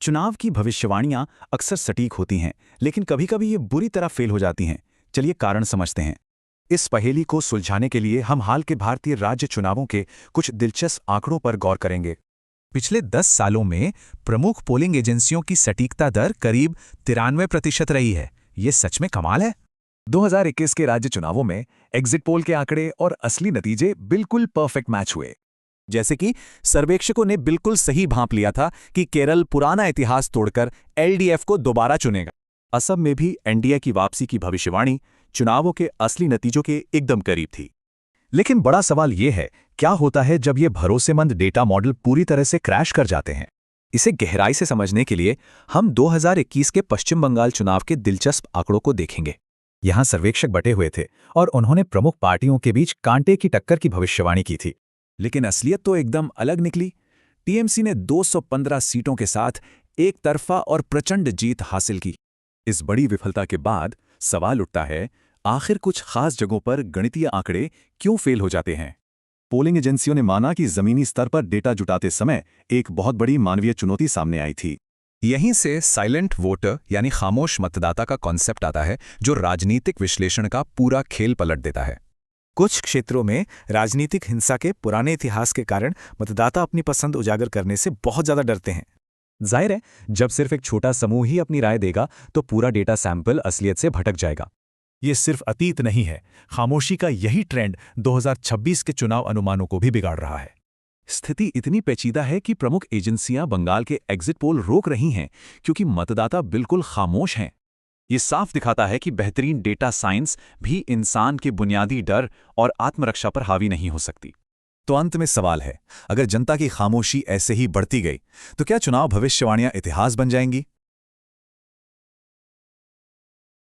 चुनाव की भविष्यवाणियां अक्सर सटीक होती हैं, लेकिन कभी-कभी ये बुरी तरह फेल हो जाती हैं। चलिए कारण समझते हैं। इस पहेली को सुलझाने के लिए हम हाल के भारतीय राज्य चुनावों के कुछ दिलचस्प आंकड़ों पर गौर करेंगे। पिछले 10 सालों में प्रमुख पोलिंग एजेंसियों की सटीकता दर करीब 93% रही है। ये सच में कमाल है। 2021 के राज्य चुनावों में एग्जिट पोल के आंकड़े और असली नतीजे बिल्कुल परफेक्ट मैच हुए। जैसे कि सर्वेक्षकों ने बिल्कुल सही भांप लिया था कि केरल पुराना इतिहास तोड़कर एलडीएफ को दोबारा चुनेगा। असम में भी एनडीए की वापसी की भविष्यवाणी चुनावों के असली नतीजों के एकदम करीब थी। लेकिन बड़ा सवाल यह है, क्या होता है जब ये भरोसेमंद डेटा मॉडल पूरी तरह से क्रैश कर जाते हैं? इसे गहराई से समझने के लिए हम 2021 के पश्चिम बंगाल चुनाव के दिलचस्प आंकड़ों को देखेंगे। यहां सर्वेक्षक बटे हुए थे और उन्होंने प्रमुख पार्टियों के बीच कांटे की टक्कर की भविष्यवाणी की थी। लेकिन असलियत तो एकदम अलग निकली। टीएमसी ने 215 सीटों के साथ एक तरफा और प्रचंड जीत हासिल की। इस बड़ी विफलता के बाद सवाल उठता है, आखिर कुछ खास जगहों पर गणितीय आंकड़े क्यों फेल हो जाते हैं? पोलिंग एजेंसियों ने माना कि जमीनी स्तर पर डेटा जुटाते समय एक बहुत बड़ी मानवीय चुनौती सामने आई थी। यहीं से साइलेंट वोटर यानी खामोश मतदाता का कॉन्सेप्ट आता है, जो राजनीतिक विश्लेषण का पूरा खेल पलट देता है। कुछ क्षेत्रों में राजनीतिक हिंसा के पुराने इतिहास के कारण मतदाता अपनी पसंद उजागर करने से बहुत ज्यादा डरते हैं। जाहिर है, जब सिर्फ एक छोटा समूह ही अपनी राय देगा तो पूरा डेटा सैंपल असलियत से भटक जाएगा। ये सिर्फ अतीत नहीं है, खामोशी का यही ट्रेंड 2026 के चुनाव अनुमानों को भी बिगाड़ रहा है। स्थिति इतनी पेचीदा है कि प्रमुख एजेंसियां बंगाल के एग्जिट पोल रोक रही हैं क्योंकि मतदाता बिल्कुल खामोश हैं। ये साफ दिखाता है कि बेहतरीन डेटा साइंस भी इंसान के बुनियादी डर और आत्मरक्षा पर हावी नहीं हो सकती। तो अंत में सवाल है, अगर जनता की खामोशी ऐसे ही बढ़ती गई तो क्या चुनाव भविष्यवाणियां इतिहास बन जाएंगी?